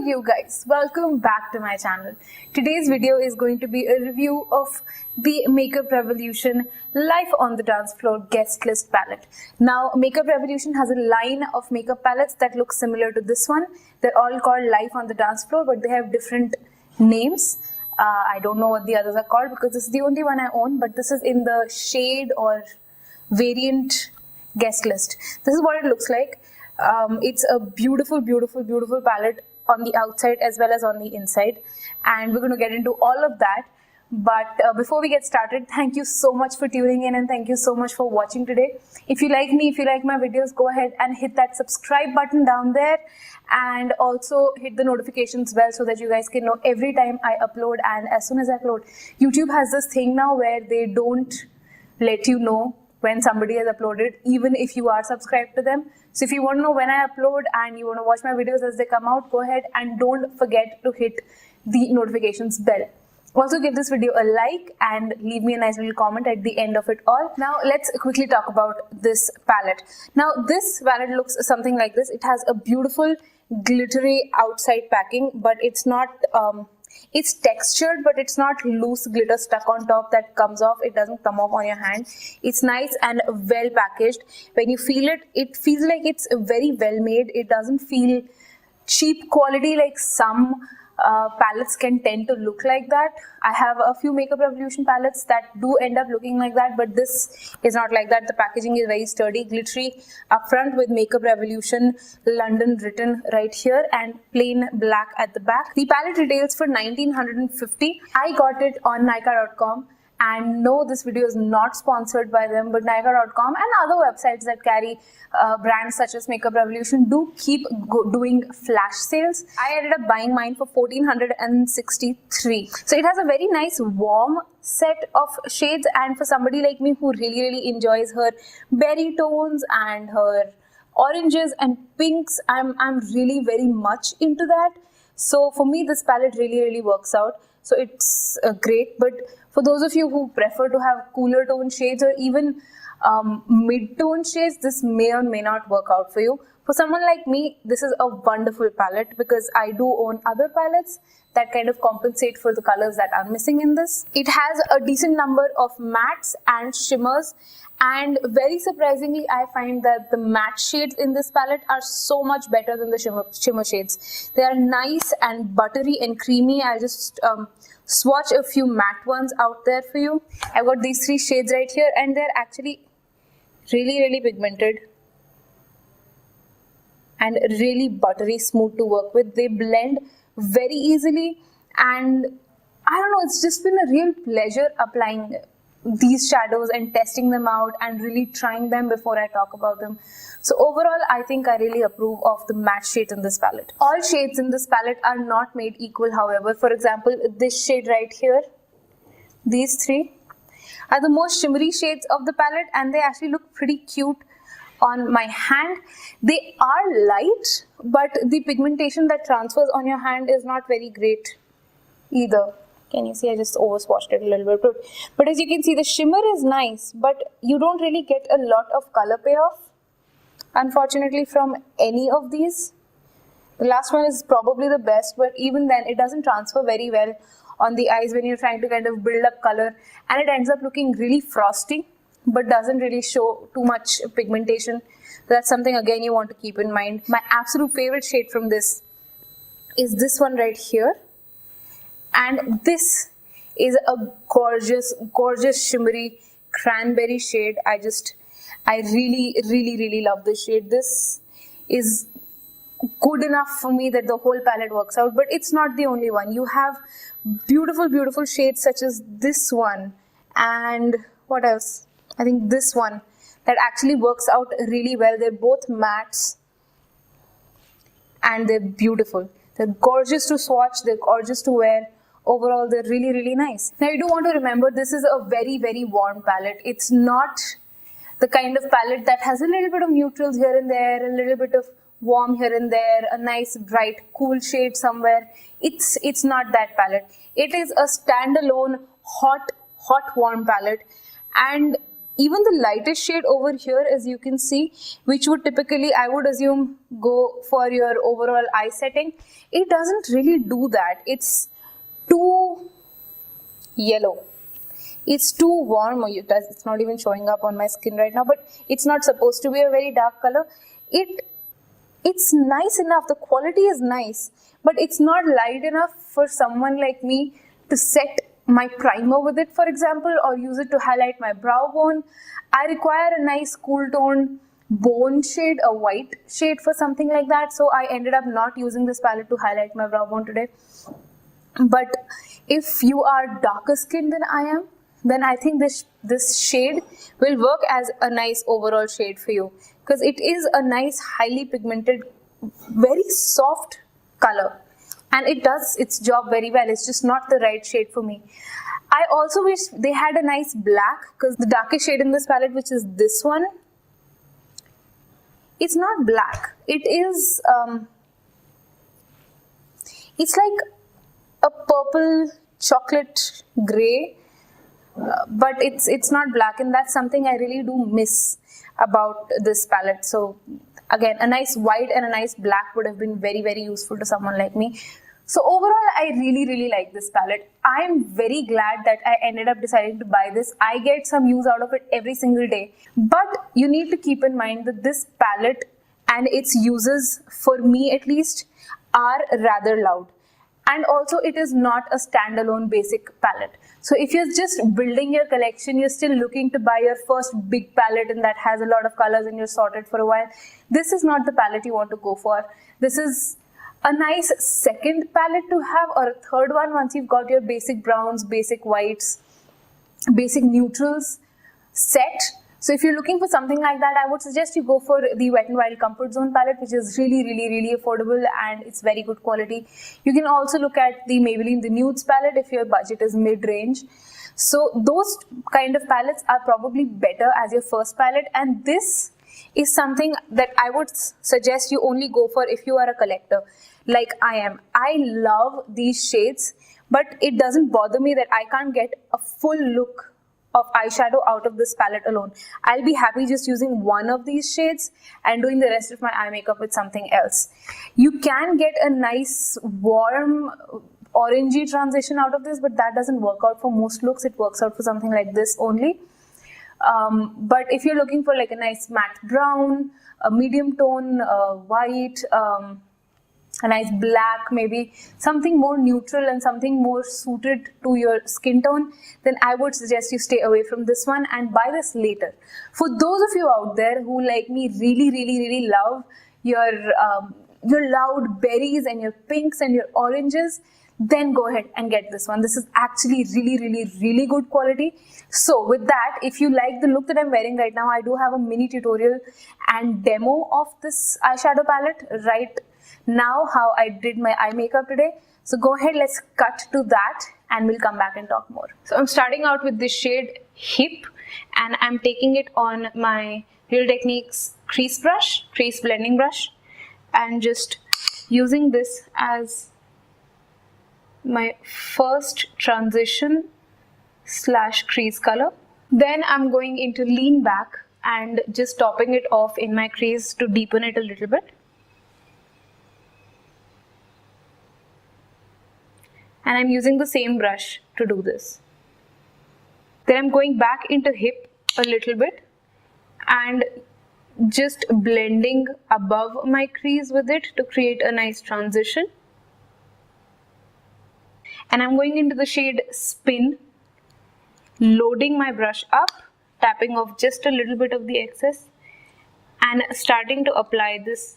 you guys, welcome back to my channel. Today's video is going to be a review of the Makeup Revolution Life on the Dance Floor guest list palette. Now Makeup Revolution has a line of makeup palettes that look similar to this one. They're all called Life on the Dance Floor, but they have different names. I don't know what the others are called because this is the only one I own, but this is in the shade or variant guest list. This is what it looks like. It's a beautiful palette on the outside as well as on the inside, and we're going to get into all of that. But before we get started, thank you so much for tuning in and thank you so much for watching today. If you like me, if you like my videos, go ahead and hit that subscribe button down there and also hit the notifications bell so that you guys can know every time I upload. And as soon as I upload, YouTube has this thing now where they don't let you know when somebody has uploaded, even if you are subscribed to them. So if you want to know when I upload and you want to watch my videos as they come out, go ahead and don't forget to hit the notifications bell. Also give this video a like and leave me a nice little comment at the end of it all. Now let's quickly talk about this palette. Now this palette looks something like this. It has a beautiful glittery outside packing, but it's not it's textured, but it's not loose glitter stuck on top that comes off. It doesn't come off on your hand. It's nice and well packaged. When you feel it, it feels like it's very well made. It doesn't feel cheap quality like some palettes can tend to look like that. I have a few Makeup Revolution palettes that do end up looking like that, but this is not like that. The packaging is very sturdy, glittery up front with Makeup Revolution London written right here and plain black at the back. The palette retails for 1950. I got it on Nykaa.com. And no, this video is not sponsored by them, but Nykaa.com and other websites that carry brands such as Makeup Revolution do keep doing flash sales. I ended up buying mine for 1463. So it has a very nice warm set of shades, and for somebody like me who really enjoys her berry tones and her oranges and pinks, I'm really very much into that. So for me, this palette really works out. So it's great, but for those of you who prefer to have cooler tone shades or even mid-tone shades, this may or may not work out for you. For someone like me, this is a wonderful palette because I do own other palettes that kind of compensate for the colors that are missing in this. It has a decent number of mattes and shimmers, and very surprisingly, I find that the matte shades in this palette are so much better than the shimmer shades. They are nice and buttery and creamy. I'll just swatch a few matte ones out there for you. I've got these three shades right here, and they're actually really pigmented and really buttery smooth to work with. They blend very easily, and I don't know, it's just been a real pleasure applying these shadows and testing them out and really trying them before I talk about them. So overall, I think I really approve of the matte shades in this palette. All shades in this palette are not made equal, however. For example, this shade right here, these three are the most shimmery shades of the palette, and they actually look pretty cute on my hand. They are light, but the pigmentation that transfers on your hand is not very great either. Can you see? I just over swatched it a little bit. But as you can see, the shimmer is nice, but you don't really get a lot of color payoff, unfortunately, from any of these. The last one is probably the best, but even then, it doesn't transfer very well on the eyes when you're trying to kind of build up color, and it ends up looking really frosty, but doesn't really show too much pigmentation. That's something, again, you want to keep in mind. My absolute favorite shade from this is this one right here. And this is a gorgeous shimmery cranberry shade. I really love this shade. This is good enough for me that the whole palette works out, but it's not the only one. You have beautiful shades such as this one, and what else? I think this one that actually works out really well. They're both mattes and they're beautiful. They're gorgeous to swatch, they're gorgeous to wear. Overall, they're really nice. Now, you do want to remember, this is a very warm palette. It's not the kind of palette that has a little bit of neutrals here and there, a little bit of warm here and there, a nice bright cool shade somewhere. It's not that palette. It is a standalone hot warm palette, and even the lightest shade over here, as you can see, which would typically, I would assume, go for your overall eye setting, it doesn't really do that. It's too yellow. It's too warm, it's not even showing up on my skin right now, but it's not supposed to be a very dark color. It's nice enough, the quality is nice, but it's not light enough for someone like me to set my primer with it, for example, or use it to highlight my brow bone. I require a nice cool tone bone shade, a white shade for something like that, so I ended up not using this palette to highlight my brow bone today. But if you are darker skinned than I am, then I think this shade will work as a nice overall shade for you, because it is a nice, highly pigmented, very soft color, and it does its job very well. It's just not the right shade for me. I also wish they had a nice black, because the darkest shade in this palette, which is this one, it's not black. It is it's like a purple chocolate gray, but it's not black, and that's something I really do miss about this palette. So again, a nice white and a nice black would have been very, very useful to someone like me. So overall, I really like this palette. I am very glad that I ended up deciding to buy this. I get some use out of it every single day. But you need to keep in mind that this palette and its uses, for me at least, are rather loud. And also, it is not a standalone basic palette. So if you're just building your collection, you're still looking to buy your first big palette and that has a lot of colors and you're sorted for a while, this is not the palette you want to go for. This is a nice second palette to have, or a third one once you've got your basic browns, basic whites, basic neutrals set. So if you're looking for something like that, I would suggest you go for the Wet n Wild Comfort Zone palette, which is really affordable and it's very good quality. You can also look at the Maybelline The Nudes palette if your budget is mid-range. So those kind of palettes are probably better as your first palette, and this is something that I would suggest you only go for if you are a collector like I am. I love these shades, but it doesn't bother me that I can't get a full look of eyeshadow out of this palette alone. I'll be happy just using one of these shades and doing the rest of my eye makeup with something else. You can get a nice warm orangey transition out of this, but that doesn't work out for most looks. It works out for something like this only. But if you're looking for like a nice matte brown, a medium tone white, a nice black, maybe something more neutral and something more suited to your skin tone, then I would suggest you stay away from this one and buy this later. For those of you out there who, like me, really love your loud berries and your pinks and your oranges, then go ahead and get this one. This is actually really good quality. So with that, if you like the look that I'm wearing right now, I do have a mini tutorial and demo of this eyeshadow palette right now, how I did my eye makeup today. So go ahead, let's cut to that and we'll come back and talk more. So I'm starting out with this shade Hip, and I'm taking it on my Real Techniques crease blending brush, and just using this as my first transition / crease color. Then I'm going into Lean Back and just topping it off in my crease to deepen it a little bit. And I'm using the same brush to do this. Then I'm going back into Hip a little bit and just blending above my crease with it to create a nice transition. And I'm going into the shade Spin, loading my brush up, tapping off just a little bit of the excess, and starting to apply this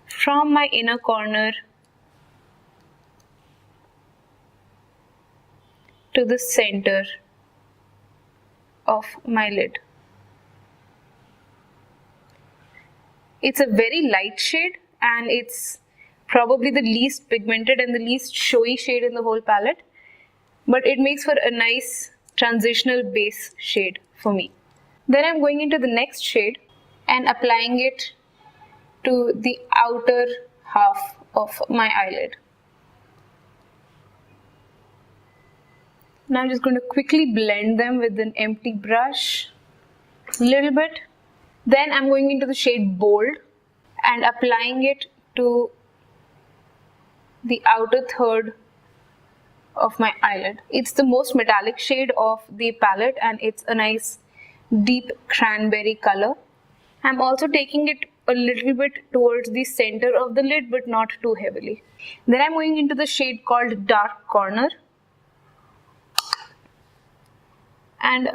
from my inner corner to the center of my lid. It's a very light shade and it's probably the least pigmented and the least showy shade in the whole palette, but it makes for a nice transitional base shade for me. Then I'm going into the next shade and applying it to the outer half of my eyelid. Now I'm just going to quickly blend them with an empty brush little bit. Then I'm going into the shade Bold and applying it to the outer third of my eyelid. It's the most metallic shade of the palette and it's a nice deep cranberry color. I'm also taking it a little bit towards the center of the lid but not too heavily. Then I'm going into the shade called Dark Corner and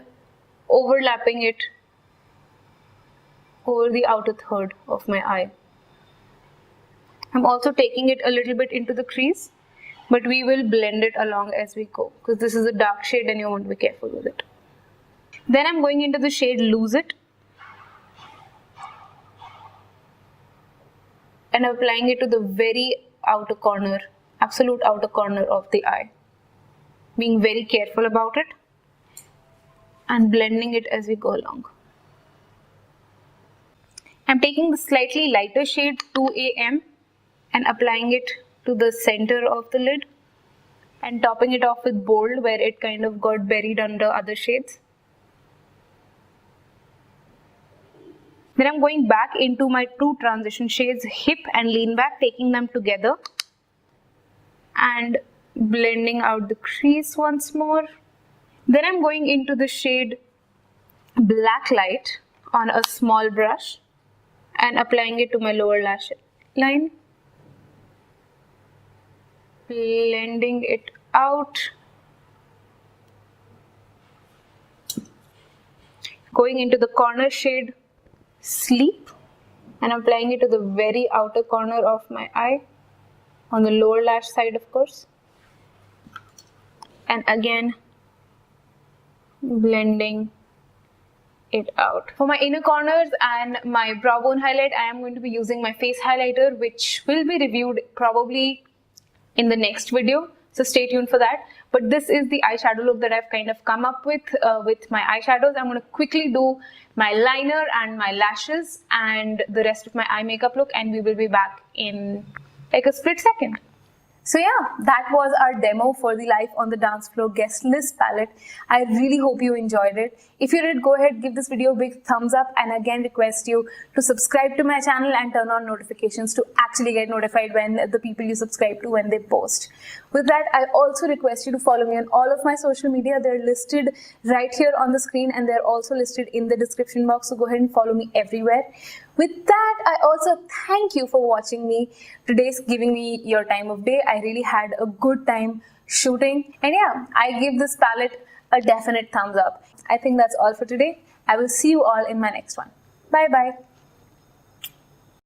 overlapping it over the outer third of my eye. I'm also taking it a little bit into the crease, but we will blend it along as we go because this is a dark shade and you want to be careful with it. Then I'm going into the shade Lose It and applying it to the very outer corner, absolute outer corner of the eye. Being very careful about it and blending it as we go along. I'm taking the slightly lighter shade 2AM and applying it to the center of the lid and topping it off with Bold where it kind of got buried under other shades. Then I'm going back into my two transition shades, Hip and Lean Back, taking them together and blending out the crease once more. Then I'm going into the shade Black Light on a small brush and applying it to my lower lash line. Blending it out. Going into the corner shade Sleep and applying it to the very outer corner of my eye on the lower lash side, of course. And again blending it out. For my inner corners and my brow bone highlight, I am going to be using my face highlighter, which will be reviewed probably in the next video, so stay tuned for that. But this is the eyeshadow look that I've kind of come up with my eyeshadows. I'm going to quickly do my liner and my lashes and the rest of my eye makeup look, and we will be back in like a split second. So yeah, that was our demo for the Life on the Dance Floor guest list palette. I really hope you enjoyed it. If you did, go ahead, give this video a big thumbs up, and again request you to subscribe to my channel and turn on notifications to actually get notified when the people you subscribe to, when they post. With that, I also request you to follow me on all of my social media. They're listed right here on the screen and they're also listed in the description box, so go ahead and follow me everywhere. With that, I also thank you for watching me today's, giving me your time of day. I really had a good time shooting, and yeah, I give this palette a definite thumbs up. I think that's all for today. I will see you all in my next one. Bye bye.